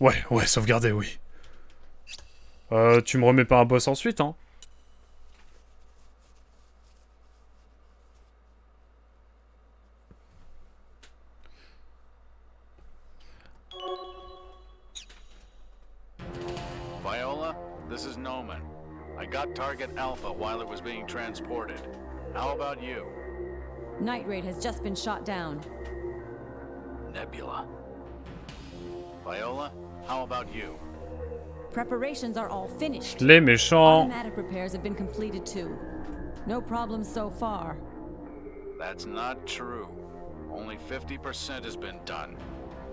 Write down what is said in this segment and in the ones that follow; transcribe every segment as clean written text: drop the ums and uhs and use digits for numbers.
Ouais, sauvegarder, oui. Tu me remets pas un boss ensuite, hein? Viola, this is Noman. I got target Alpha while it was being transported. How about you? Night Raid has just been shot down. Nebula. Viola, how about you? Preparations are all finished. Les méchants. Automatic repairs have been completed too. No problems so far. That's not true. Only 50% has been done.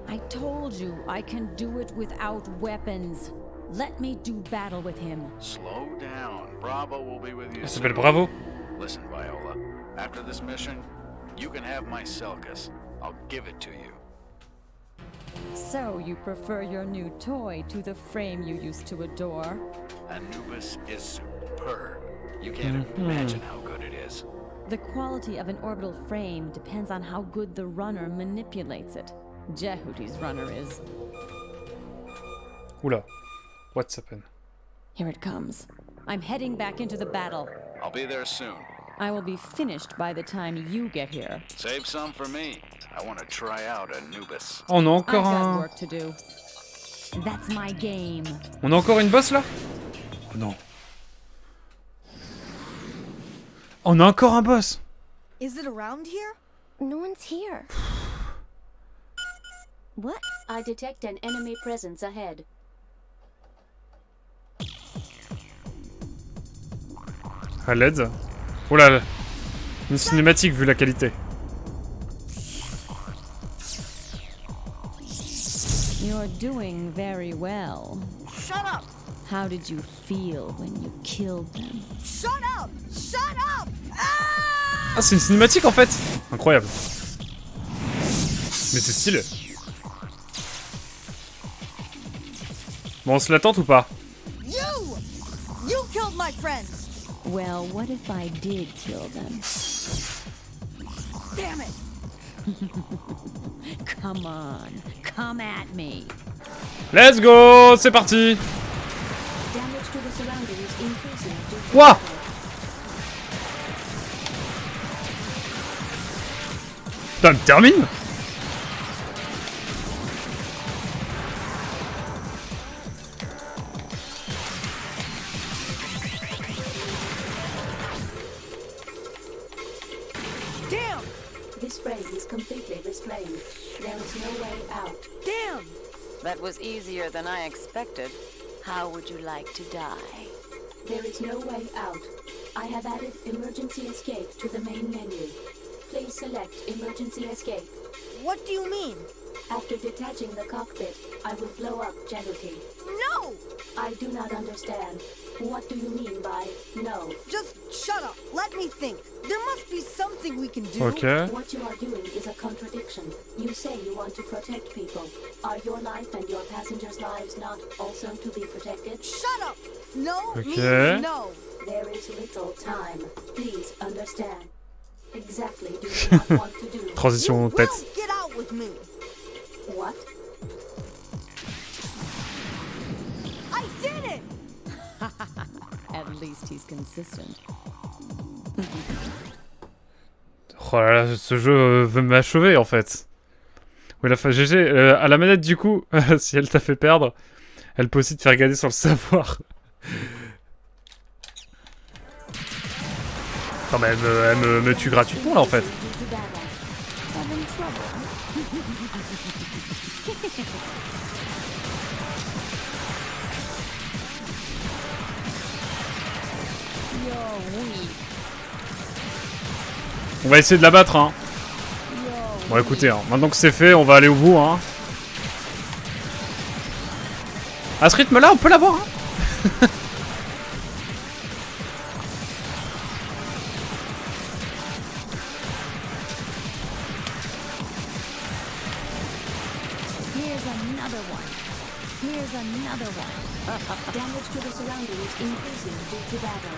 I told you I can do it without weapons. Let me do battle with him. Slow down. Bravo will be with you Elle s'appelle soon. Bravo. Listen, Viola. After this mission, you can have my Selkas. I'll give it to you. So you prefer your new toy to the frame you used to adore? Anubis is superb. You can't imagine how good it is. The quality of an orbital frame depends on how good the runner manipulates it. Jehuti's runner is. Oula. What's happened? Here it comes. I'm heading back into the battle. I'll be there soon. I will be finished by the time you get here. Save some for me. I want to try out Anubis. On a I've encore got un... work to do. That's my game. On a encore une boss, là? Oh, non. On a encore un boss. Is it around here? No one's here. What? I detect an enemy presence ahead. À l'aide. Oh là là. Une cinématique vu la qualité. You're doing very well. Shut up! How did you feel when you killed them? Shut up! Shut up! Ah! Ah, c'est une cinématique en fait. Incroyable. Mais c'est stylé. Bon, on se l'attend ou pas? You killed my friends! Well, what if I did kill them? Damn it! Come on, come at me. Let's go. C'est parti. Damage to the surroundings increasing due to Ouah. Putain, me termine. Damn! This frame is completely restrained. There is no way out. Damn! That was easier than I expected. How would you like to die? There is no way out. I have added emergency escape to the main menu. Please select emergency escape. What do you mean? After detaching the cockpit, I will blow up Jehuti. No! I do not understand. What do you mean by no? Just shut up. Let me think. There must be something we can do. Ok. What you are doing is a contradiction. You say you want to protect people. Are your life and your passengers' lives not also to be protected? Shut up! No Okay. means no. There is little time. Please understand. Exactly do you not want to do? Transition You tête. will get out with me. What? I did it! At least he's consistent. Oh là là, ce jeu veut m'achever en fait. Oui, la fin GG, à la manette du coup, si elle t'a fait perdre, elle peut aussi te faire gagner sur le savoir. Non mais elle me tue gratuitement là en fait. On va essayer de la battre hein. Bon écoutez, hein, maintenant que c'est fait, on va aller au bout hein. À ce rythme là, on peut l'avoir hein. Here's another one. Here's another one. Damage to the surroundings increasing due to battle.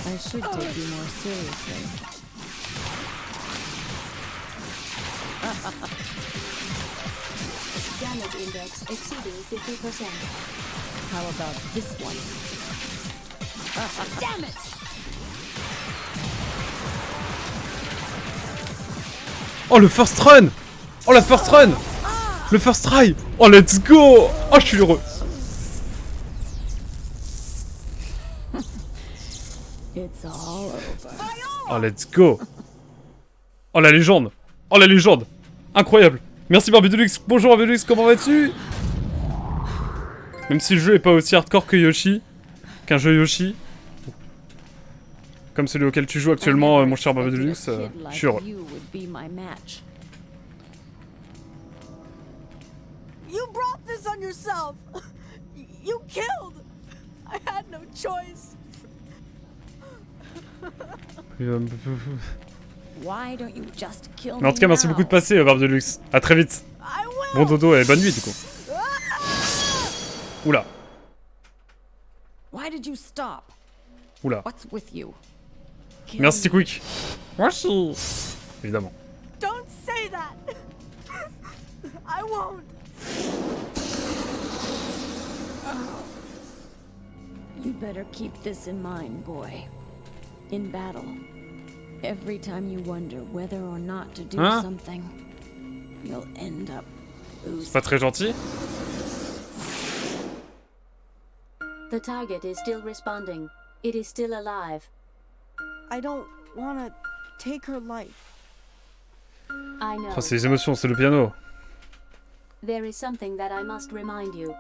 I should take you more seriously. damage index exceeding 50%. How about this one? Damn it! Oh, le first run! Oh, la first run! Le first try! Oh, let's go! Oh, je suis heureux! It's all over. Oh, let's go! Oh, la légende! Oh, la légende! Incroyable! Merci Barbidulux! Bonjour Barbidulux, comment vas-tu? Même si le jeu est pas aussi hardcore que Yoshi, qu'un jeu Yoshi, comme celui auquel tu joues actuellement, mon cher Barbidulux, je suis heureux. You would be my match. You brought this on yourself! You killed! I had no choice! Why don't you just kill Mais en tout cas, merci beaucoup de passer, Barbidulux. À très vite. I will! Bon dodo et bonne nuit, du coup. Oula, Why did you stop? oula. What's with you? Kill Merci me. Quick. Merci. Évidemment. Don't say that! I won't! You better keep this in mind, boy. In battle, every time you wonder whether or not to do Hein? something, you'll end up losing. Pas très gentil. The target is still responding. It is still alive. I don't wanna take her life. I know. Oh, c'est les émotions, c'est le piano. There is something that I must remind you.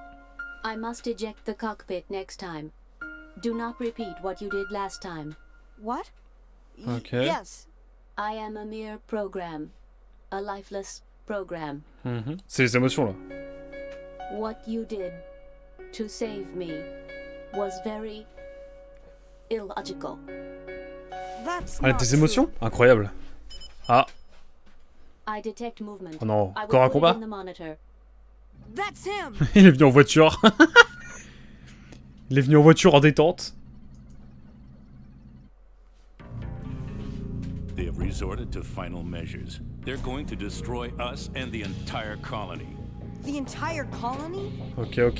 I must eject the cockpit next time. Do not repeat what you did last time. What? Okay. Yes. I am a mere program. A lifeless program. C'est les émotions là. What you did to save me was very illogical. That's Ah, not des true. émotions? Incroyable. Ah, I detect movement. oh non, I will corps à put it combat. in the monitor. That's him! Il est venu en voiture. Il est venu en voiture en détente. They have resorted to final measures. They're going to destroy us and the entire colony. The entire colony? Ok, ok.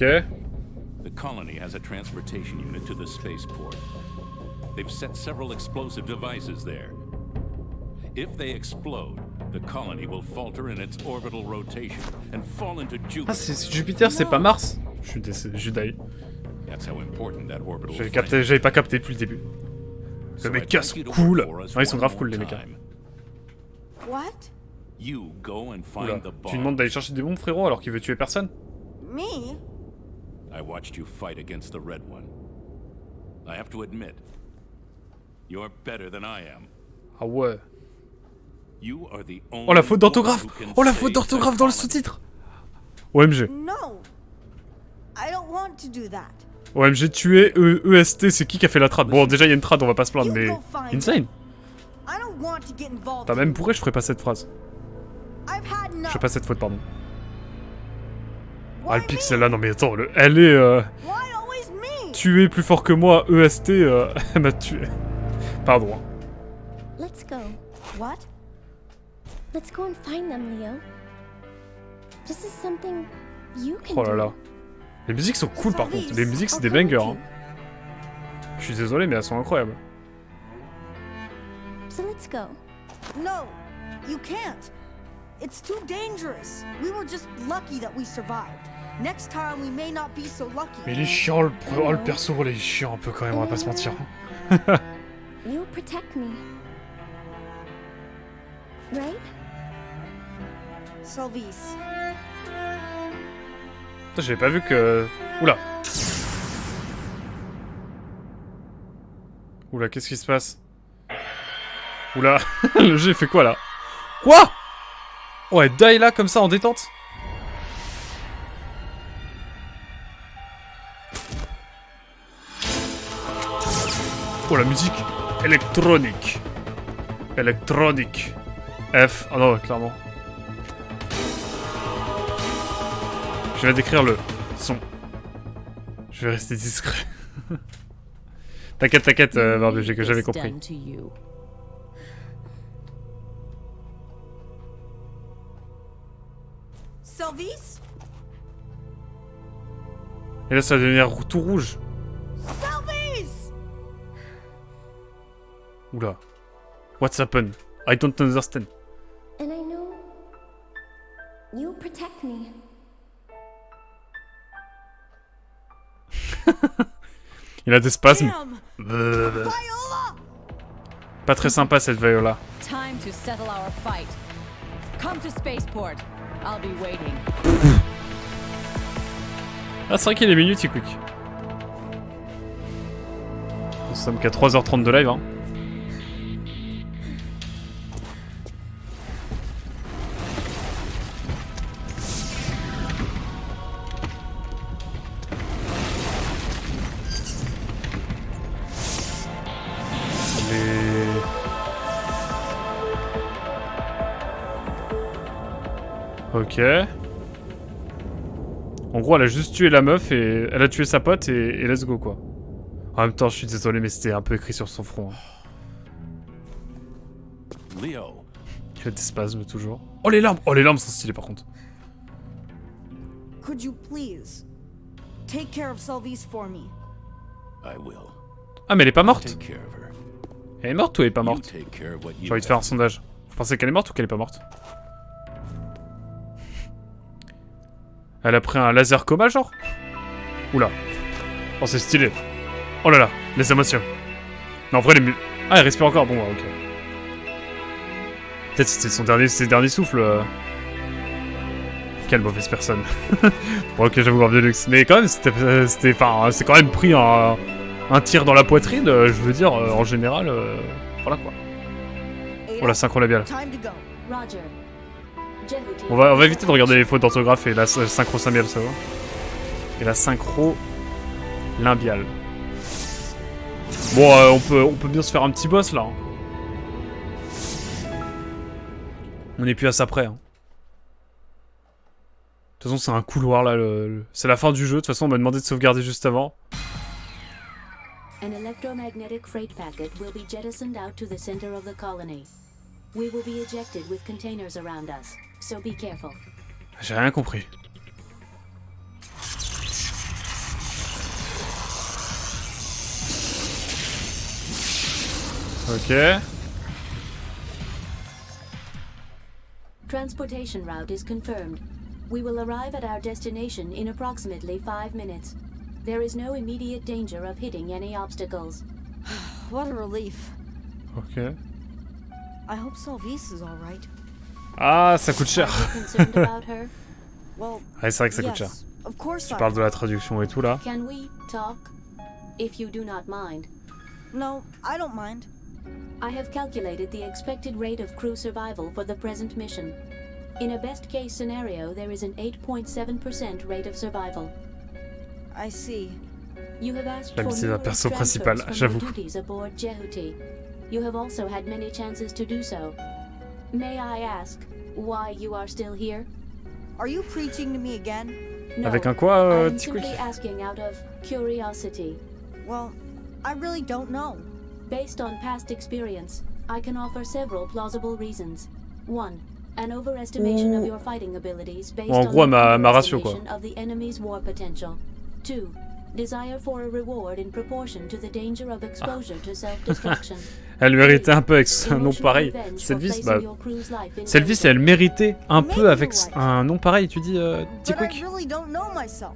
The colony has a transportation unit to the spaceport. They've set several explosive devices there. If they explode, the colony will falter in its orbital rotation and fall into Jupiter. Ah, c'est Jupiter, c'est pas Mars. Je suis décédé, Judai. That's how important that orbital J'avais flight capté, j'avais pas capté depuis le début. So Les I'd mechas like sont you to cool. work for us Ouais, ils sont one grave more cool les mechas. time. What? You go and Oula. find the Tu lui demandes bomb. d'aller chercher des bombes, frérot, alors qu'il veut tuer personne? Me? I watched you fight against the Red One. I have to admit, you're better than I am. Ah ouais. You are the only Oh la faute d'orthographe! one who can Oh la save faute the d'orthographe dans le colony. sous-titre! OMG. No. I don't want to do that. OMG tué, EST, c'est qui a fait la trad? Bon, déjà il y a une trad, on va pas se plaindre, mais... Insane! I don't want to get involved. T'as même pourquoi je ferais pas cette phrase? I've had Je enough. fais pas cette faute, pardon. Ah, Why le me? pixel là, non mais attends, elle est Why always me? tuée plus fort que moi, EST, elle m'a tué. Pardon. Hein. Let's go. What? Let's go and find them, Leo. This is something you can Oh là do. là. Les musiques sont cool par contre, les musiques c'est des bangers. Hein. Je suis désolé, mais elles sont incroyables. So let's go. No, you can't. It's too dangerous. We were just lucky that we survived. Next time we may not be so lucky. Mais il est chiant, le perso, il est chiant un peu quand même, on va pas se mentir. You protect me. Right? Sylvise. Putain, j'avais pas vu que... Oula. Oula, qu'est-ce qui se passe? Oula, le jeu fait quoi là? Quoi? Oh, elle die là comme ça en détente? Oh la musique électronique. Électronique. F. Ah non, ouais, clairement. Je vais décrire le son. Je vais rester discret. T'inquiète, t'inquiète, Barbe, que j'avais compris. Done to you. Sylvise? Et là, ça va devenir tout rouge. Selvies! Oula. What's happened? I don't understand. And I know you protect me. Il a des spasmes. Damn! Blablabla. Viola! Pas très sympa cette Viola. Time to settle our fight. Come to spaceport. I'll be waiting. Ah, c'est vrai qu'il est minute, quick. Nous sommes qu'à 3h30 de live, hein. Ok. En gros, elle a juste tué la meuf et elle a tué sa pote et let's go quoi. En même temps, je suis désolé, mais c'était un peu écrit sur son front. Hein. Leo, Il a des spasmes toujours. Oh les larmes! Oh les larmes sont stylées par contre. Could you please take care of Selvies for me? I will. Ah mais elle est pas morte! Take care of her. Elle est morte ou elle est pas You morte? take care of what J'ai you envie de faire un have. sondage. Vous pensez qu'elle est morte ou qu'elle est pas morte? Elle a pris un laser coma genre? Oula. Oh c'est stylé. Oh là là, les émotions. Non en vrai les Ah elle respire encore, bon ok. Peut-être c'était ses derniers souffles. Quelle mauvaise personne. Bon ok j'avoue grave de luxe. Mais quand même c'était enfin c'est quand même pris un tir dans la poitrine, je veux dire en général voilà quoi. Oh la synchro labiale. Time to go. Roger. Jehuti. On va éviter de regarder les fautes d'orthographe et la synchro labiale ça va. Et la synchro limbiale. Bon on peut bien se faire un petit boss là. Hein. On est plus à ça près. Hein. De toute façon c'est un couloir là, c'est la fin du jeu, de toute façon on m'a demandé de sauvegarder juste avant. An electromagnetic freight packet will be jettisoned out to the center of the colony. We will be ejected with containers around us, so be careful. J'ai rien compris. Ok. Transportation route is confirmed. We will arrive at our destination in approximately 5 minutes. There is no immediate danger of hitting any obstacles. What a relief. Ok. I hope Selvies is all right. Ah, ça coûte cher. Are you concerned about her? Well, Ouais, c'est vrai que ça coûte cher. yes, of course Tu I parles de am. la traduction et tout là. Can we talk? If you do not mind. No, I don't mind. I have calculated the expected rate of crew survival for the present mission. In a best-case scenario, there is an 8.7% rate of survival. I see. You have asked La for mission d'un numerous perso principal, transfers from j'avoue. your duties aboard Jehuti. You have also had many chances to do so. May I ask why you are still here? Are you preaching to me again? No, Avec un quoi, I'm Tikwi? simply asking out of curiosity. Well, I really don't know. Based on past experience, I can offer several plausible reasons. 1. An overestimation of your fighting abilities based En on gros, an ma ratio, quoi. underestimation of the enemy's war potential. 2. Desire for a reward in proportion to the danger of exposure to self-destruction. Elle méritait un peu avec un nom Emotional pareil. revenge for Selvis, placing bah... your crew's life in Selvis, danger. elle méritait un peu Maybe avec you're right. un nom pareil, tu dis, But I Tikwi? really don't know myself.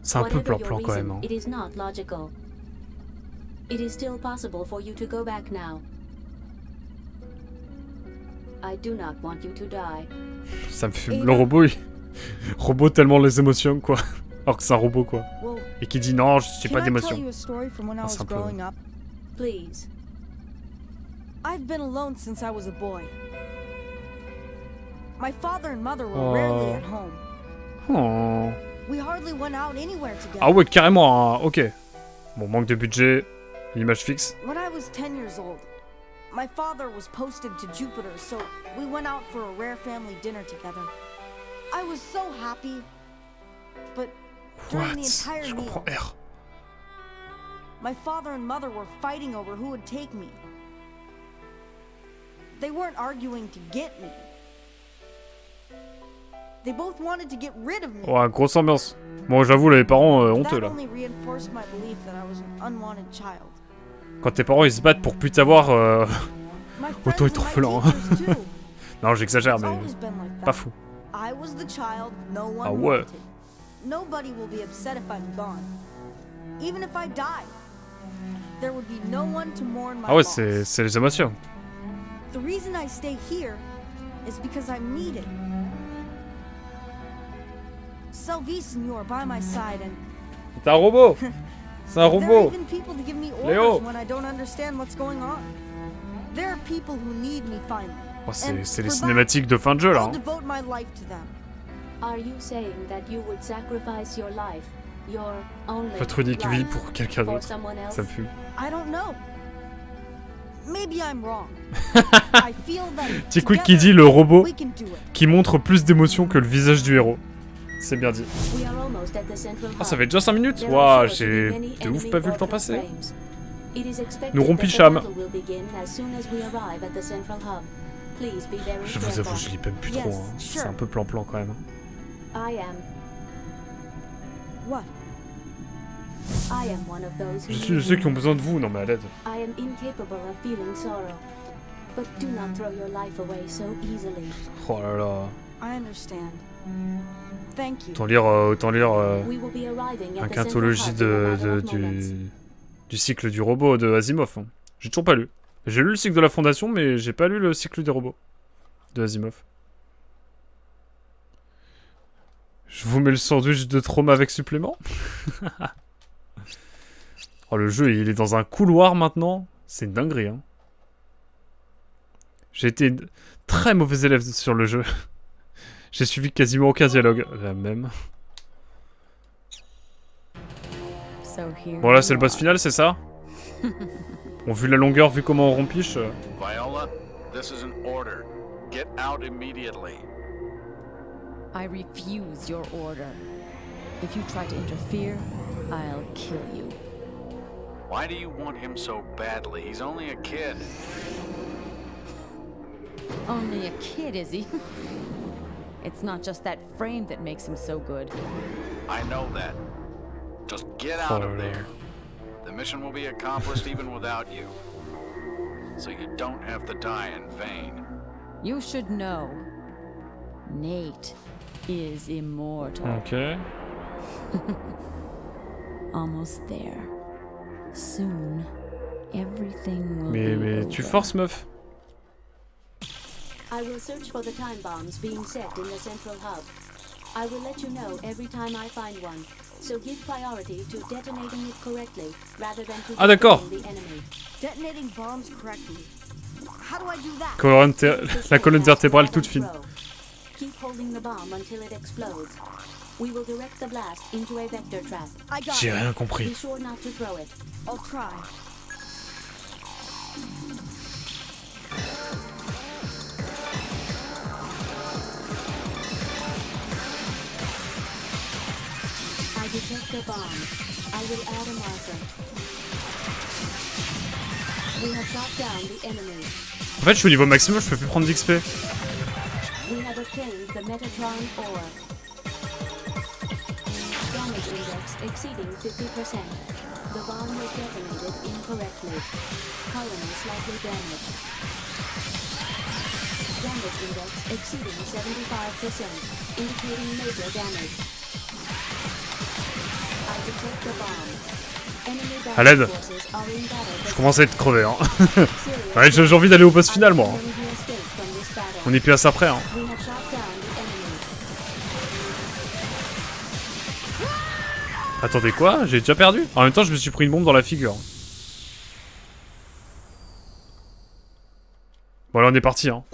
C'est un peu Whatever your plan-plan quand reason, même. Hein. It is not logical. It is still possible for you to go back now. I do not want you to die. Ça me fume. Et Le là- robot, robot tellement les émotions, quoi. Alors que c'est un robot, quoi. Well, Et qui dit non, je suis can pas I tell d'émotion. you a story from when I Ah, was c'est un peu- growing up? Please. I've been alone since I was a boy. My father and mother were rarely at home. Oh. We hardly went out anywhere together. Ah ouais, carrément, hein. Ok. Bon, manque de budget, l'image fixe. When I was 10 years old, my father was posted to Jupiter, so we went out for a rare family dinner together. I was so happy, but during What? the entire Je meal, comprends R. my father and mother were fighting over who would take me. They weren't arguing to get me. They both wanted to get rid of me. Ouais, grosse ambiance. Bon, j'avoue, les parents honteux That là. only reinforced my belief that I was an unwanted child. Quand tes parents ils se battent pour plus t'avoir, My autant friends être and my orphelin. teachers, too. Non, j'exagère, It's mais always been like that. pas fou. I was the child no one Ah ouais. wanted. Nobody will be upset if I'm gone. Even if I die, there would be no one to mourn my Ah ouais, loss. c'est les émotions. The reason I stay here is because I'm needed. Selvis and you are by my side, and C'est un robot. C'est un there are robot. even people to give me Léo. orders when I don't understand what's going on. There are people who need me finally. Oh, c'est les for that, cinématiques de fin de jeu là. I'll Hein. devote my life to them. Are you saying that you would sacrifice your life, your only Votre unique vie life, pour quelqu'un for d'autre. someone else? Ça me fume. I don't know. Maybe I'm wrong. I feel that Petit quick qui together, dit le robot we can do it. qui montre plus d'émotion que le visage du héros. C'est bien dit. We are almost at the central Ah, ça hub. fait déjà 5 minutes. There Waouh, are sure to j'ai be many de ouf enemy pas vu le temps orbital passer. frames. It is expected Nous that the rompicham. battle will begin as soon as we arrive at the central hub. Please be very Je vous avoue, careful. je lis même plus Yes, trop. Hein. sure. C'est un peu plan-plan quand même. I am What? one of those who Je suis de need ceux you. qui ont besoin de vous, non mais à l'aide. I am incapable of feeling sorrow. But do not throw your life away so easily. Oh là là. I understand. Thank you. Autant lire We will be arriving at un the central quintologie hub in a matter of moments. du cycle du robot de Asimov. Hein. J'ai toujours pas lu. J'ai lu le cycle de la Fondation, mais j'ai pas lu le cycle des robots de Asimov. Je vous mets le sandwich de trauma avec supplément. Oh, le jeu, il est dans un couloir maintenant. C'est une dinguerie. Hein. J'ai été une très mauvais élève sur le jeu. J'ai suivi quasiment aucun dialogue. La même. So here Bon, là, c'est you le boss are. final, c'est ça? Bon, vu la longueur, vu comment on rompiche... Viola, this is an order. Get out immediately. I refuse your order. If you try to interfere, I'll kill you. Why do you want him so badly? He's only a kid. Only a kid, is he? It's not just that frame that makes him so good. I know that. Just get out of there. The mission will be accomplished even without you. So you don't have to die in vain. You should know. Nate is immortal. Ok. Almost there. Soon, everything will Mais be tu over. forces, meuf. I will search for the time bombs being set in the central hub. I will let you know every time I find one. So give priority to detonating it correctly rather than to Ah, d'accord. defeating the enemy. Detonating bombs correctly. How do I do that? La colonne vertébrale toute fine. Keep holding the bomb until it explodes. We will direct the blast into a vector trap. I got J'ai it. rien Be compris. sure not to throw it. I'll try. I detect the bomb. I will add a marker. We have shot down the enemy. En fait, je suis au niveau maximum, je peux plus prendre d'XP. We have obtained the Metatron ore. Damage index exceeding 50%. The bomb was detonated incorrectly. Colony slightly damaged. Damage index exceeding 75%, indicating major damage. I detect the bomb. Enemy À l'aide. battle forces are in battle. Je commence à être crevé, hein. Ouais, j'ai envie d'aller au boss final, moi. On est plus à ça près, hein. We have shot down the enemy. Attendez, quoi? J'ai déjà perdu? En même temps, je me suis pris une bombe dans la figure. Bon, là, on est parti, hein.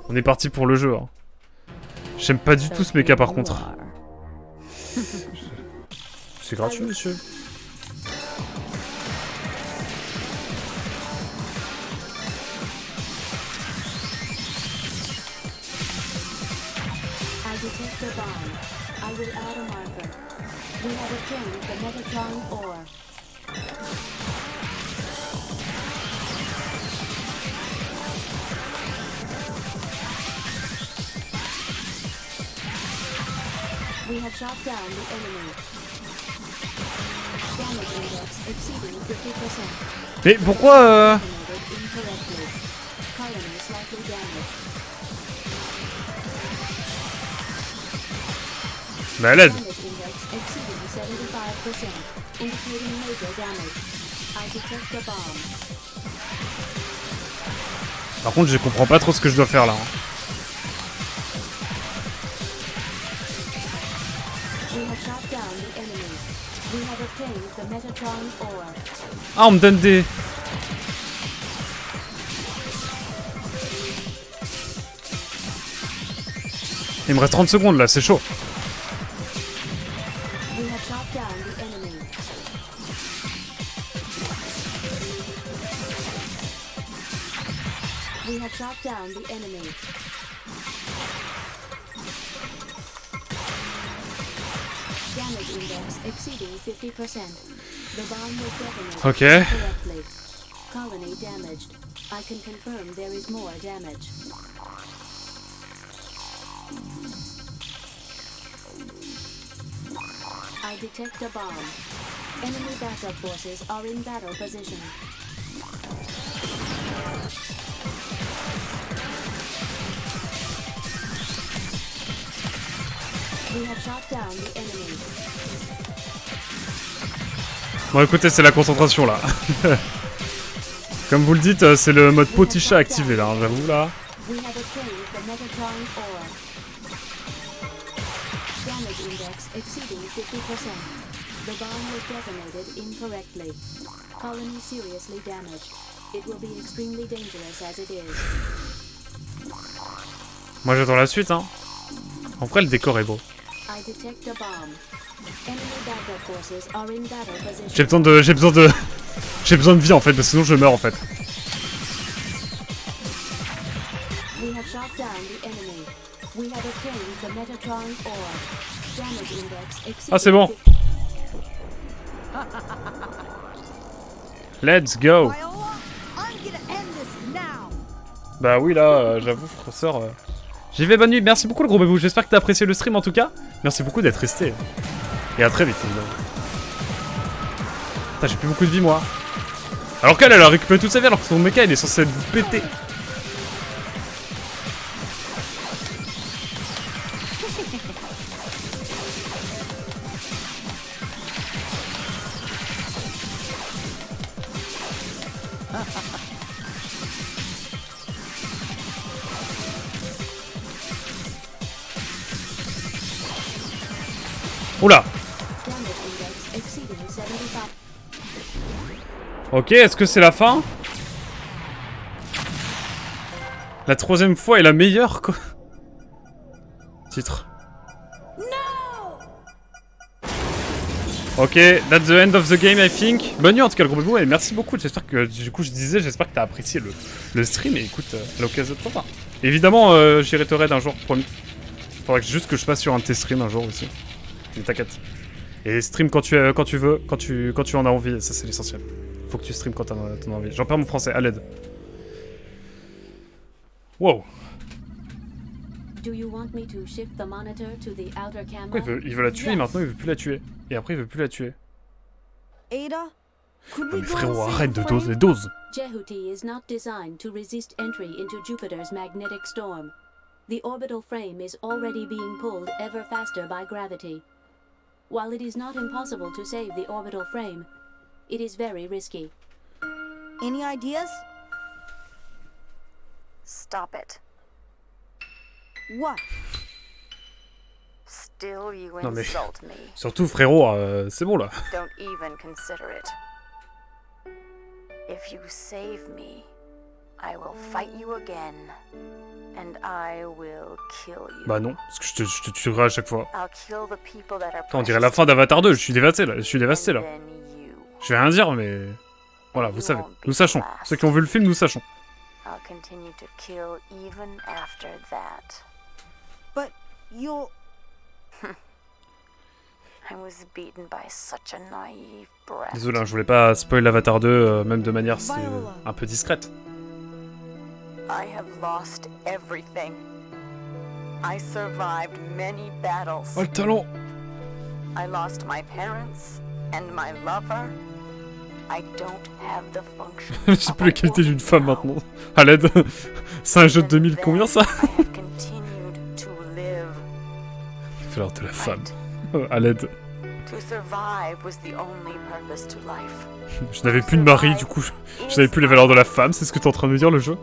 On est parti pour le jeu, hein. J'aime pas du tout ce méca, par contre. C'est gratuit, monsieur. I detect the bomb. I will add a marker. We have obtained the Metatron ore. We have shot down the enemy. Damage index exceeding 50%. Mais pourquoi Incorrectly. Colony slightly damaged. Bah elle aide. Damage index exceeding 75%, indicating major damage. I detect a bomb. Par contre, je comprends pas trop ce que je dois faire là. Hein. We have shot down the enemy. We have obtained the Metatron ore. Ah, on me donne des... Il me reste 30 secondes là, c'est chaud. We have shot down the enemy. We have shot down the enemy. Damage index exceeding 50%. The bomb was detonated Okay. correctly. Colony damaged. I can confirm there is more damage. I detect a bomb. Enemy backup forces are in battle position. We have shot down the enemy. Bon écoutez, c'est la concentration là. Comme vous le dites, c'est le mode poticha activé là, hein, j'avoue là. We have obtained the Metatron ore. Damage index exceeding 50%. The bomb was detonated incorrectly. Colony seriously damaged. It will be extremely dangerous as it is. Moi j'attends la suite hein. En vrai le décor est beau. I detect a bomb. Enemy backup forces are in battle position. J'ai besoin de vie en fait, parce que sinon je meurs en fait. We have shot down the enemy. We have obtained the Metatron ore. Damage index exceeding Ah c'est bon. Let's go. Viola, I'm gonna end this now. Bah oui là, j'avoue professeur. J'y vais, bonne nuit, merci beaucoup le gros bébou, j'espère que t'as apprécié le stream en tout cas. Merci beaucoup d'être resté. Et à très vite évidemment. Putain j'ai plus beaucoup de vie moi. Alors qu'elle a récupéré toute sa vie alors que son mecha il est censé être pété. Oula. damage index exceeding 75. Ok, est-ce que c'est la fin? La troisième fois est la meilleure quoi. Titre. Ok, that's the end of the game I think. Bonne nuit en tout cas le gros bébou et merci beaucoup. J'espère que du coup j'espère que t'as apprécié le stream et écoute à l'occasion de te revoir. Évidemment j'irai te raid un jour promis. Faudrait juste que je passe sur un de tes streams un jour aussi. Mais t'inquiète. Et stream quand tu veux, quand tu en as envie, ça c'est l'essentiel. Faut que tu stream quand t'en as envie. J'en perds mon français, à l'aide. Wow. Do you want me to shift the monitor to the outer camera? Pourquoi il veut la tuer et maintenant il veut plus la tuer. Et après il veut plus la tuer. Ada, could Non we mais go frérot, and arrête de save doser, Frank? dose. Jehuti is not designed to resist entry into Jupiter's magnetic storm. The orbital frame is already being pulled ever faster by gravity. While it is not impossible to save the orbital frame, it is very risky. Any ideas? Stop it. What? Still you Non, mais- insult me. Surtout frérot, c'est bon là. Don't even consider it. If you save me, I will fight you again. And I will kill you. Bah non, parce que je te tuerai à chaque fois. I'll kill the people that are Attends, on dirait la fin d'Avatar 2, je suis dévasté là. Je and là. then you. Je vais rien dire mais... Voilà, vous savez. Nous sachons. Ceux qui ont vu le film, nous sachons. I'll continue to kill even after that. But you'll... I was beaten by such a naive brat. Désolé, hein, je voulais pas spoil l'Avatar 2, même de manière un peu discrète. I have lost everything. I survived many battles. Oh le talent. I lost my parents and my lover. I don't have the function. Je sais plus la qualité d'une femme maintenant. À l'aide. C'est un jeu de 2000 combien ça? Fait l'heure de la femme. À l'aide. Je n'avais plus de mari, du coup, je n'avais plus les valeurs de la femme, c'est ce que t'es en train de me dire, le jeu?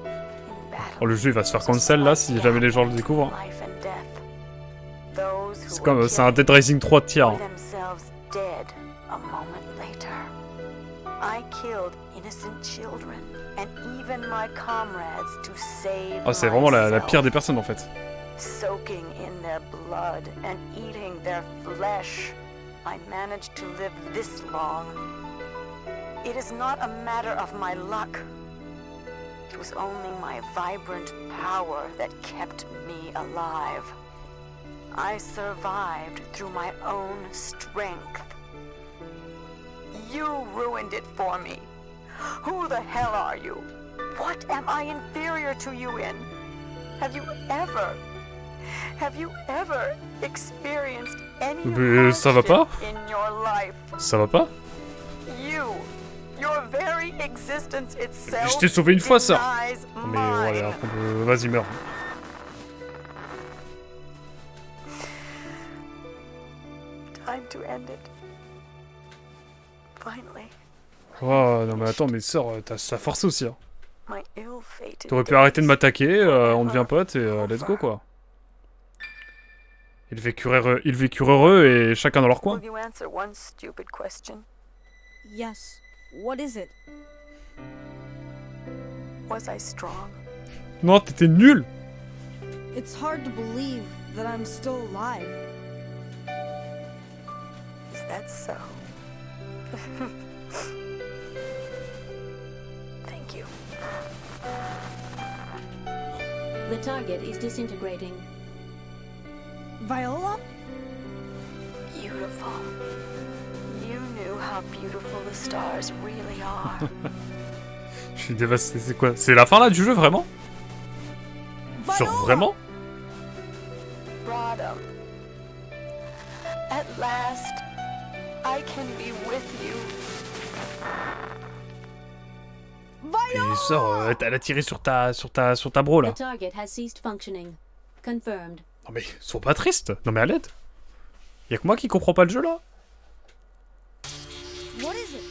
Oh, le jeu, il va se faire cancel, là, si jamais les gens le découvrent. C'est comme, c'est un Dead Rising 3 de tiers. Oh, c'est vraiment la pire des personnes, en fait. Soaking in their blood and eating their flesh, I managed to live this long. It is not a matter of my luck. It was only my vibrant power that kept me alive. I survived through my own strength. You ruined it for me. Who the hell are you? What am I inferior to you in? Have you ever experienced any hardship in your life? Ça va pas? Your very existence itself. Je t'ai sauvé une fois, ça. Mais voilà, vas-y, meurs. Time to end it. Finally. Oh non mais attends, mais sœur, ça forcé aussi. Hein. T'aurais pu arrêter de m'attaquer, on devient potes et let's go quoi. Ils vécurent heureux et chacun dans leur coin. Yes. What is it? Was I strong? Non, t'étais nul. It's hard to believe that I'm still alive. Is that so? Thank you. The target is disintegrating. Viola? Beautiful. You knew how beautiful the stars really are. Je suis dévasté, c'est quoi? C'est la fin là du jeu, vraiment? Genre vraiment? Rodham. At last, I can be with you. Et sort, elle a tiré sur ta bro là. The target has ceased functioning. Confirmed. Non mais, sois pas triste. Non mais à l'aide. Y'a que moi qui comprends pas le jeu là. What is it?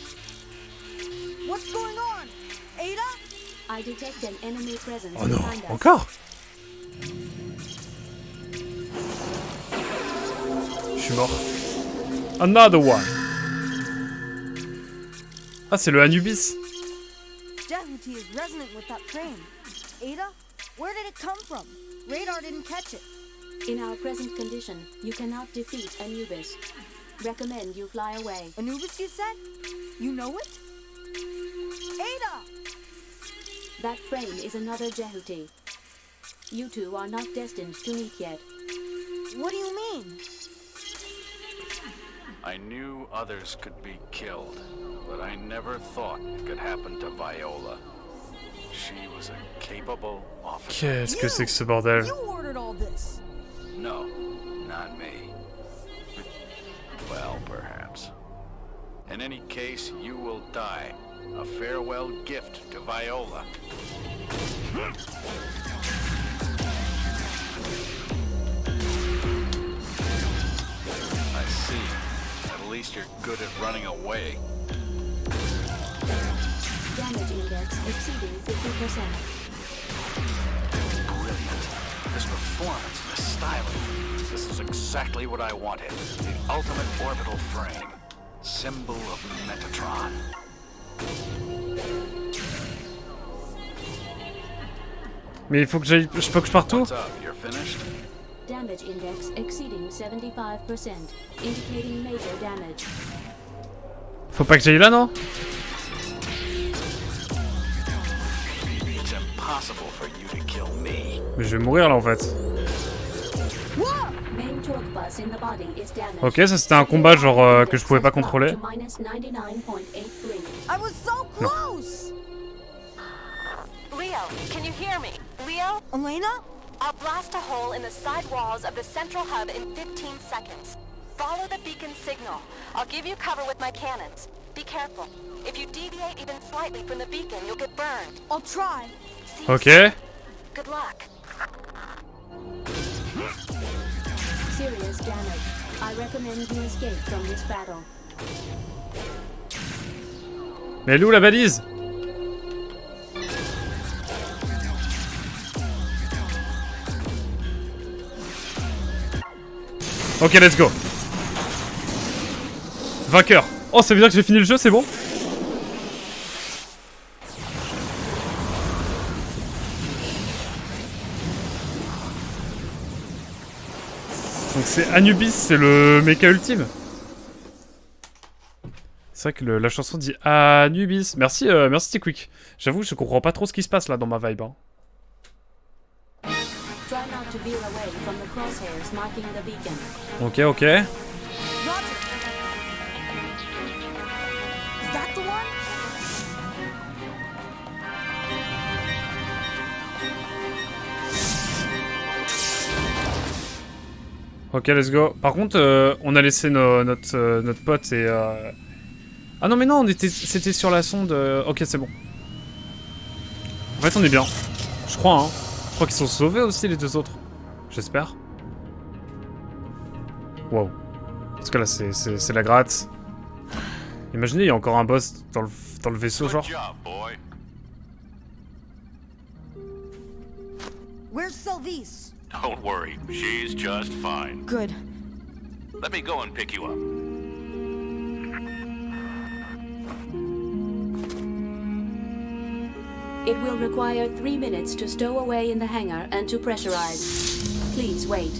What's going on? Ada? I detect an enemy presence. Oh non, encore? Je suis mort. Another one. Ah, c'est le Anubis. Jehuti is resonant with that frame. Ada, where did it come from? Radar didn't catch it. In our present condition, you cannot defeat Anubis. Recommend you fly away. Anubis, you said? You know it? Ada! That frame is another Jehuti. You two are not destined to meet yet. What do you mean? I knew others could be killed, but I never thought it could happen to Viola. She was a capable officer. Qu'est-ce que c'est que ce bordel? You ordered all this. No, not me. Well, perhaps. In any case, you will die. A farewell gift to Viola. I see. At least you're good at running away. Damage index exceeding 50%. Brilliant. This performance, this styling. This is exactly what I wanted. The ultimate orbital frame. Symbol of Metatron. Mais il faut que j'aille. Je peux que je parte où? What's up? You're finished? Damage index exceeding 75%, indicating major damage. Faut pas que j'aille là, non? It's impossible for you to kill me. Mais je vais mourir là en fait. Main torque bus in the body is damaged. Ok, ça c'était un combat genre que je pouvais pas contrôler. To -99.83. I was so close! Leo, can you hear me? Leo? Elena? I'll blast a hole in the side walls of the central hub in 15 seconds. Follow the beacon signal. I'll give you cover with my cannons. Be careful. If you deviate even slightly from the beacon, you'll get burned. I'll try. Ok. Good luck. Serious damage. I recommend you escape from this battle. Mais elle est où la balise? Ok, let's go. Vainqueur. Oh, ça veut dire que j'ai fini le jeu, c'est bon? Donc c'est Anubis, c'est le mecha ultime. C'est vrai que la chanson dit Anubis. Merci, merci T-Quick. J'avoue, je comprends pas trop ce qui se passe là dans ma vibe. Hein. Ok, ok. Ok, let's go. Par contre, on a laissé notre pote et... Ah non mais non, c'était sur la sonde... Ok, c'est bon. En fait, on est bien. Je crois, hein. Je crois qu'ils sont sauvés aussi, les deux autres. J'espère. Wow. Parce que là, c'est la gratte. Imaginez, il y a encore un boss dans le vaisseau, genre. Where's Sylvie? Don't worry, she's just fine. Good. Let me go and pick you up. It will require 3 minutes to stow away in the hangar and to pressurize. Please wait.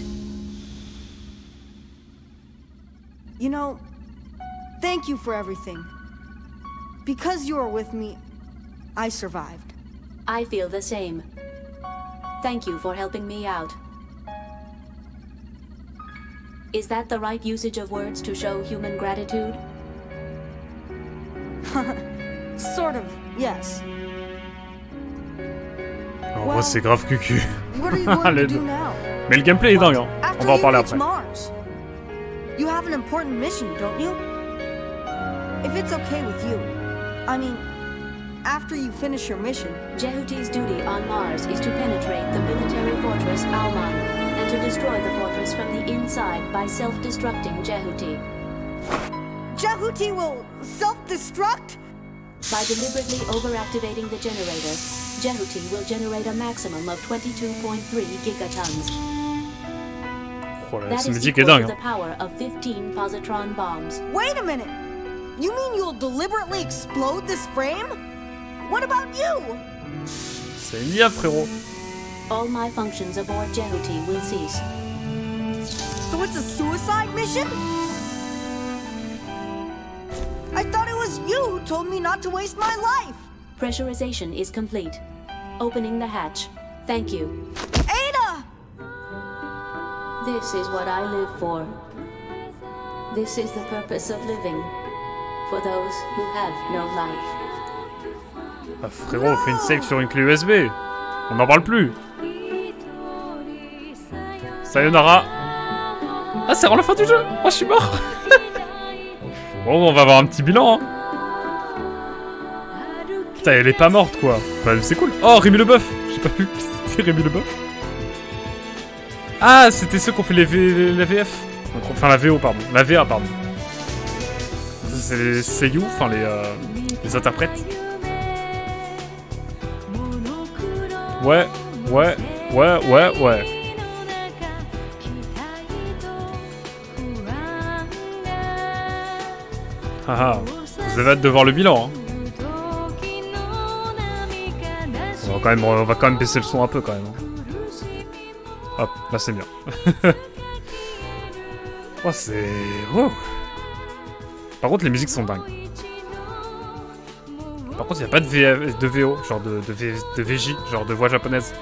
You know, thank you for everything. Because you were with me, I survived. I feel the same. Thank you for helping me out. Is that the right usage of words to show human gratitude? Sort of, yes. En vrai, c'est grave cucu. What are you going to do now? Mais le gameplay est dingue, hein. On va en parler après. Mars. You have an important mission, don't you? If it's okay with you. I mean, after you finish your mission... Jehuti's duty on Mars is to penetrate the military fortress Auman and to destroy the fortress from the inside by self-destructing Jehuti. Jehuti will self-destruct? By deliberately overactivating the generator, Jehuti will generate a maximum of 22.3 gigatons. Oh là, That is equal to the power of 15 positron bombs. Wait a minute! You mean you'll deliberately explode this frame? What about you? C'est une IA, frérot. All my functions aboard Jehuti will cease. So it's a suicide mission? I thought it was you who told me not to waste my life! Pressurization is complete. Opening the hatch. Thank you. Ada! This is what I live for. This is the purpose of living. For those who have no life. Ah frérot, on fait une save sur une clé USB. On n'en parle plus. Sayonara. Ah, c'est vraiment la fin du jeu. Oh, je suis mort. Bon, on va avoir un petit bilan. Hein. Putain, elle est pas morte, quoi. Bah, c'est cool. Oh, Rémi Leboeuf. J'ai pas vu. C'était Rémi Leboeuf. Ah, c'était ceux qui ont fait la VF. Enfin, la VO, pardon. La VA, pardon. C'est les seiyuu, enfin les interprètes. Ouais. Haha, vous avez hâte de voir le bilan. Hein. On va quand même baisser le son un peu quand même. Hein. Hop, là c'est bien. Oh, c'est... Wow. Par contre, les musiques sont dingues. Par contre, il n'y a pas de VO, genre de VJ, genre de voix japonaise.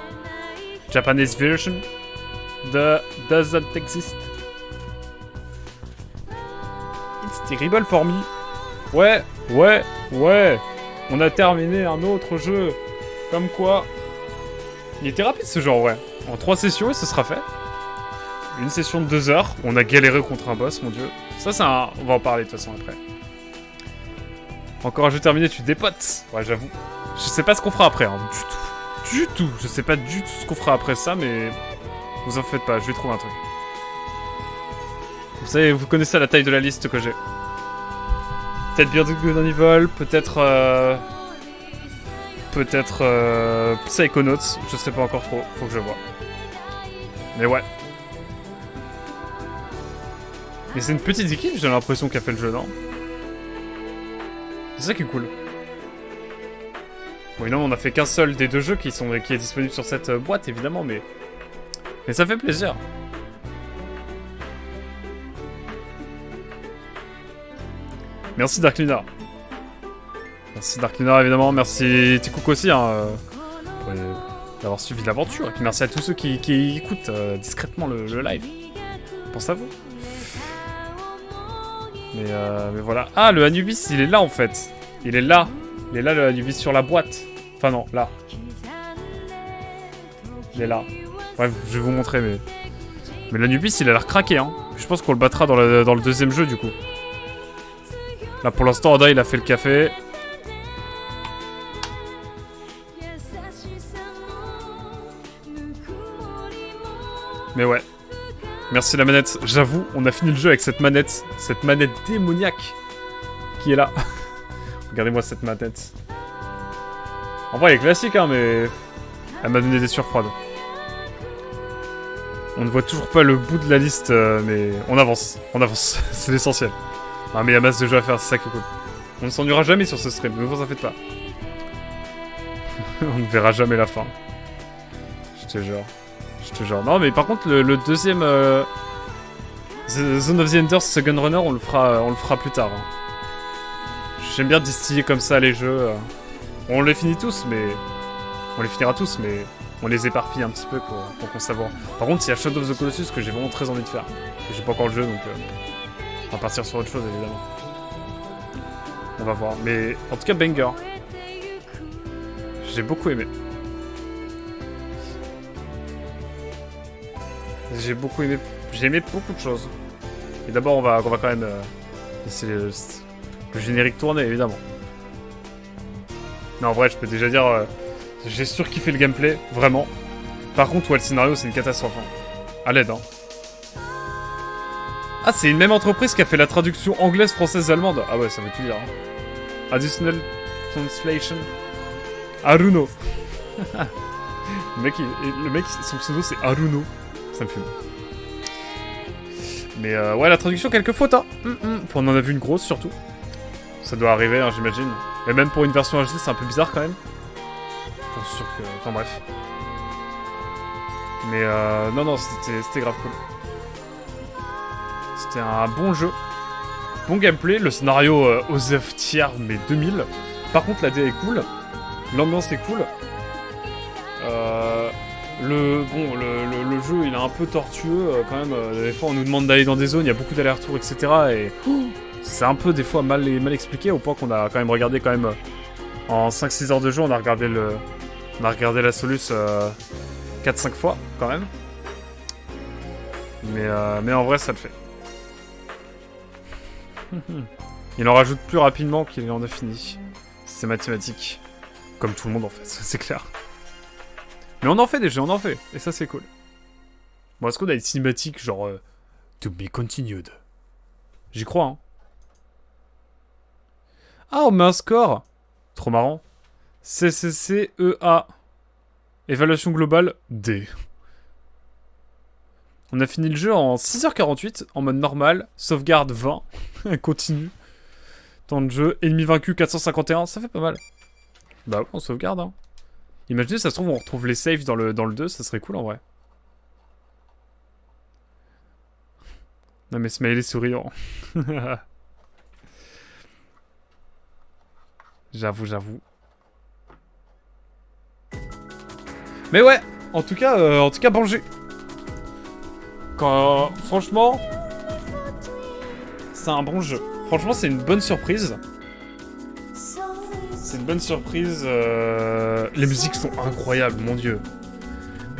Japanese version doesn't exist. It's terrible for me. Ouais. On a terminé un autre jeu. Comme quoi... Il était rapide ce jeu en vrai. En 3 sessions et ce sera fait. Une session de 2 heures. On a galéré contre un boss, mon dieu. Ça, c'est un... On va en parler de toute façon après. Encore un jeu terminé, tu dépotes. Ouais, j'avoue. Je sais pas ce qu'on fera après, hein. Du tout. Du tout. Je sais pas du tout ce qu'on fera après ça, mais... Vous en faites pas, je vais trouver un truc. Vous savez, vous connaissez la taille de la liste que j'ai. Peut-être Beyond Good and Evil, peut-être... Peut-être Psychonauts, je sais pas encore trop, faut que je vois. Mais ouais. Mais c'est une petite équipe, j'ai l'impression, qui a fait le jeu, non? C'est ça qui est cool. Bon, évidemment, on n'a fait qu'un seul des 2 jeux qui est disponible sur cette boîte, évidemment, mais ça fait plaisir. Merci Dark Lunar. Merci Dark Lunar, évidemment. Merci Tikouk aussi, hein, d'avoir suivi l'aventure. Et puis merci à tous ceux qui écoutent discrètement le live. Je pense à vous. Mais voilà. Ah, le Anubis, il est là, en fait. Il est là. Il est là, le Anubis, sur la boîte. Enfin, non, là. Il est là. Bref, je vais vous montrer, mais l'Anubis, il a l'air craqué, hein. Je pense qu'on le battra dans le deuxième jeu, du coup. Là, pour l'instant, Oda, il a fait le café. Mais ouais. Merci la manette. J'avoue, on a fini le jeu avec cette manette démoniaque qui est là. Regardez-moi cette manette. En vrai, elle est classique, hein, mais elle m'a donné des sueurs froides. On ne voit toujours pas le bout de la liste, mais on avance. C'est l'essentiel. Ah, mais il y a masse de jeux à faire, c'est ça qui est cool. On ne s'ennuiera jamais sur ce stream, ne vous en faites pas. On ne verra jamais la fin. Je te jure. Non, mais par contre, le deuxième Zone of the Enders Second Runner, on le fera plus tard. Hein. J'aime bien distiller comme ça les jeux. On les finit tous, mais... On les finira tous, mais... On les éparpille un petit peu pour qu'on savoure. Par contre, il y a Shadow of the Colossus que j'ai vraiment très envie de faire. Et j'ai pas encore le jeu, donc... on va partir sur autre chose, évidemment. On va voir. Mais, en tout cas, banger. J'ai beaucoup aimé. J'ai aimé beaucoup de choses. Et d'abord, on va quand même laisser le générique tourner, évidemment. Mais en vrai, je peux déjà dire, j'ai surkiffé le gameplay, vraiment. Par contre, ouais, le scénario, c'est une catastrophe. Hein. À l'aide, hein. Ah, c'est une même entreprise qui a fait la traduction anglaise, française, allemande. Ah ouais, ça veut tout dire. Hein. Additional Translation. Haruno. le mec, son pseudo, c'est Haruno. Ça me fume. Mais ouais, la traduction, quelques fautes, hein. On en a vu une grosse, surtout. Ça doit arriver, hein, j'imagine. Et même pour une version HD, c'est un peu bizarre, quand même. Je suis sûr que... Enfin, bref. Mais non, c'était grave cool. C'était un bon jeu. Bon gameplay. Le scénario Osef tier, mais 2000. Par contre, la DA est cool. L'ambiance est cool. Le jeu, il est un peu tortueux quand même. Des fois, on nous demande d'aller dans des zones, il y a beaucoup d'allers-retours, etc. Et c'est un peu des fois mal expliqué, au point qu'on a quand même regardé en 5-6 heures de jeu, on a regardé la Solus 4-5 fois quand même. Mais en vrai, ça le fait. Il en rajoute plus rapidement qu'il en a fini. C'est mathématique. Comme tout le monde en fait, c'est clair. Mais on en fait des jeux, on en fait. Et ça, c'est cool. Bon, est-ce qu'on a une cinématique genre... To be continued. J'y crois, hein. Ah, on met un score. Trop marrant. CCCEA. Évaluation globale D. On a fini le jeu en 6h48, en mode normal. Sauvegarde 20. Continue. Temps de jeu. Ennemi vaincu 451. Ça fait pas mal. Bah ouais, on sauvegarde, hein. Imaginez, ça se trouve, on retrouve les saves dans le 2, ça serait cool en vrai. Non mais Smiley souriant. J'avoue. Mais ouais, en tout cas, bon jeu. Franchement, c'est un bon jeu. Franchement, c'est une bonne surprise. C'est une bonne surprise. Les musiques sont incroyables, mon dieu.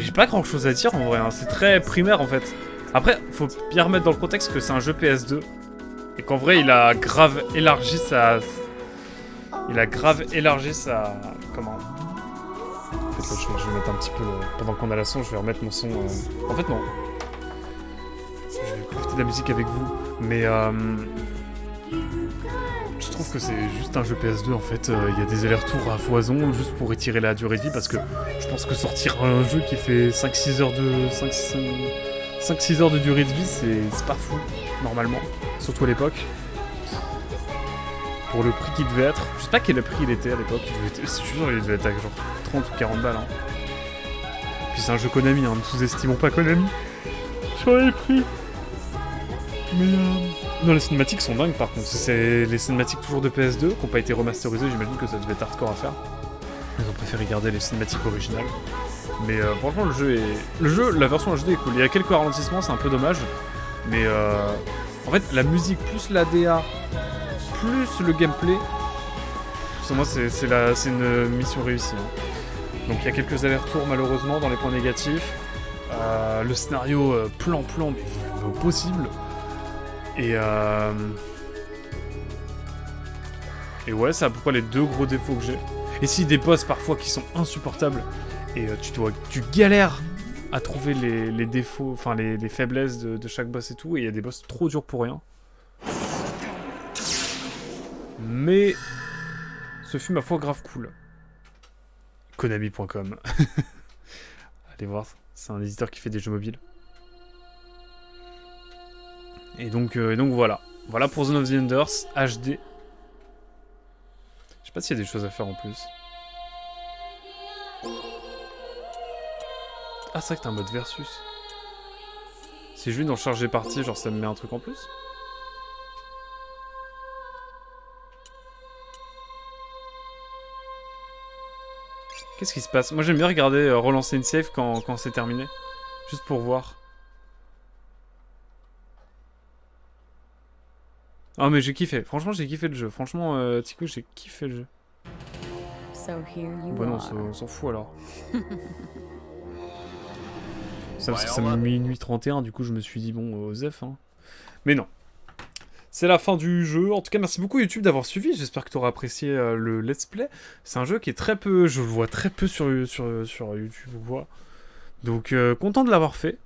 J'ai pas grand chose à dire en vrai, hein. C'est très primaire en fait. Après, faut bien remettre dans le contexte que c'est un jeu PS2. Et qu'en vrai, il a grave élargi sa... Comment... En fait, là, je vais mettre un petit peu... Pendant qu'on a la son, je vais remettre mon son... En fait, non. Je vais profiter de la musique avec vous. Mais... Je trouve que c'est juste un jeu PS2 en fait. Il y a des allers-retours à foison juste pour étirer la durée de vie. Parce que je pense que sortir un jeu qui fait 5-6 heures de... 5-6 heures de durée de vie, c'est pas fou, normalement. Surtout à l'époque. Pour le prix qu'il devait être. Je sais pas quel prix il était à l'époque. Je suis sûr il devait être à genre 30 ou 40 balles. Hein. Puis c'est un jeu Konami, hein. Ne sous-estimons pas Konami. Sur les prix. Mais non, les cinématiques sont dingues par contre. C'est les cinématiques toujours de PS2 qui n'ont pas été remasterisées. J'imagine que ça devait être hardcore à faire. Ils ont préféré garder les cinématiques originales. Mais franchement, la version HD est cool. Il y a quelques ralentissements, c'est un peu dommage. Mais en fait, la musique plus la DA plus le gameplay, pour moi, c'est une mission réussie. Hein. Donc il y a quelques allers-retours malheureusement dans les points négatifs. Le scénario plan-plan, mais au possible. Et ouais, c'est à peu près les deux gros défauts que j'ai. Et si des boss parfois qui sont insupportables, et tu galères à trouver les défauts, enfin les faiblesses de chaque boss et tout, et il y a des boss trop durs pour rien. Mais ce fut ma foi grave cool. Konami.com. Allez voir, c'est un éditeur qui fait des jeux mobiles. Et donc voilà. Voilà pour Zone of the Enders HD. Je sais pas s'il y a des choses à faire en plus. Ah, c'est vrai que t'as un mode versus. Si je vais dans charger partie, genre ça me met un truc en plus. Qu'est-ce qui se passe? Moi j'aime bien regarder relancer une save quand c'est terminé. Juste pour voir. Ah mais j'ai kiffé. Franchement j'ai kiffé le jeu. Franchement Tico j'ai kiffé le jeu. Bon non on s'en fout alors. Ça m'a mis minuit 31 du coup je me suis dit bon Zef hein. Mais non. C'est la fin du jeu. En tout cas, merci beaucoup YouTube d'avoir suivi. J'espère que tu auras apprécié le let's play. C'est un jeu qui est très peu... Je le vois très peu sur YouTube ou quoi. Donc, content de l'avoir fait.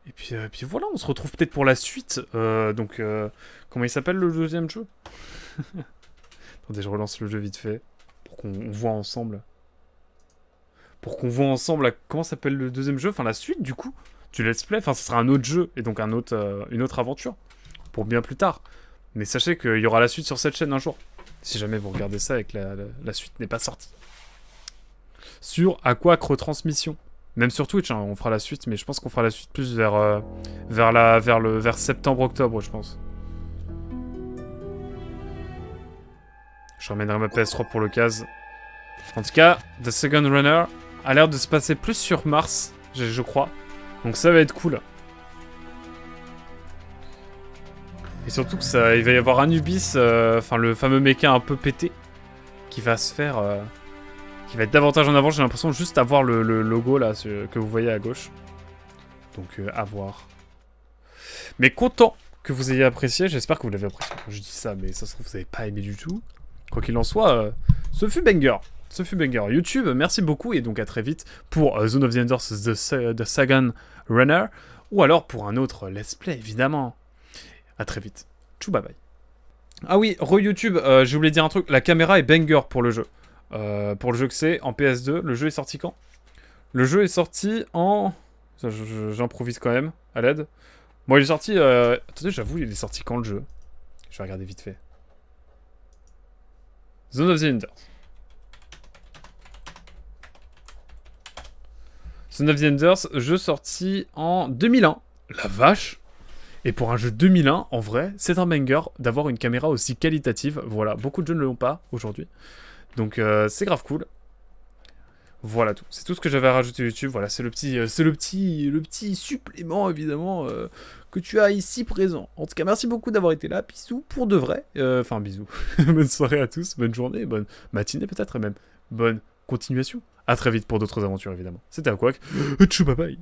Et puis voilà, on se retrouve peut-être pour la suite. Comment il s'appelle le deuxième jeu? Attendez, je relance le jeu vite fait. Pour qu'on voit ensemble. Comment s'appelle le deuxième jeu? Enfin, la suite, du coup, du let's play. Enfin, ce sera un autre jeu. Et donc, une autre aventure. Pour bien plus tard. Mais sachez qu'il y aura la suite sur cette chaîne un jour. Si jamais vous regardez ça et que la suite n'est pas sortie. Sur Aquac Retransmission. Même sur Twitch, hein, on fera la suite, mais je pense qu'on fera la suite plus vers septembre-octobre, je pense. Je ramènerai ma PS3 pour l'occasion. En tout cas, The Second Runner a l'air de se passer plus sur Mars, je crois. Donc ça va être cool. Et surtout que il va y avoir Anubis, le fameux mecha un peu pété, qui va se faire, qui va être davantage en avant. J'ai l'impression juste à voir le logo là que vous voyez à gauche. Donc à voir. Mais content que vous ayez apprécié. J'espère que vous l'avez apprécié. Je dis ça, mais ça se trouve vous n'avez pas aimé du tout. Quoi qu'il en soit, ce fut banger. Ce fut banger. YouTube, merci beaucoup et donc à très vite pour Zone of the Enders, The Second Runner, ou alors pour un autre let's play évidemment. A très vite. Tchou bye bye. Ah oui, re-YouTube, j'ai oublié de dire un truc. La caméra est banger pour le jeu. Pour le jeu que c'est, en PS2. Le jeu est sorti quand? Le jeu est sorti en... J'improvise quand même, à l'aide. Bon, il est sorti... Attendez, j'avoue, il est sorti quand le jeu? Je vais regarder vite fait. Zone of the Enders. Zone of the Enders, jeu sorti en 2001. La vache! Et pour un jeu 2001, en vrai, c'est un banger d'avoir une caméra aussi qualitative. Voilà, beaucoup de jeux ne l'ont pas aujourd'hui. Donc c'est grave cool. Voilà tout. C'est tout ce que j'avais à rajouter YouTube. Voilà, c'est le petit supplément, évidemment, que tu as ici présent. En tout cas, merci beaucoup d'avoir été là. Bisous pour de vrai. Enfin, bisous. Bonne soirée à tous, bonne journée, bonne matinée peut-être, et même bonne continuation. À très vite pour d'autres aventures, évidemment. C'était Aquac. Tchou, bye bye.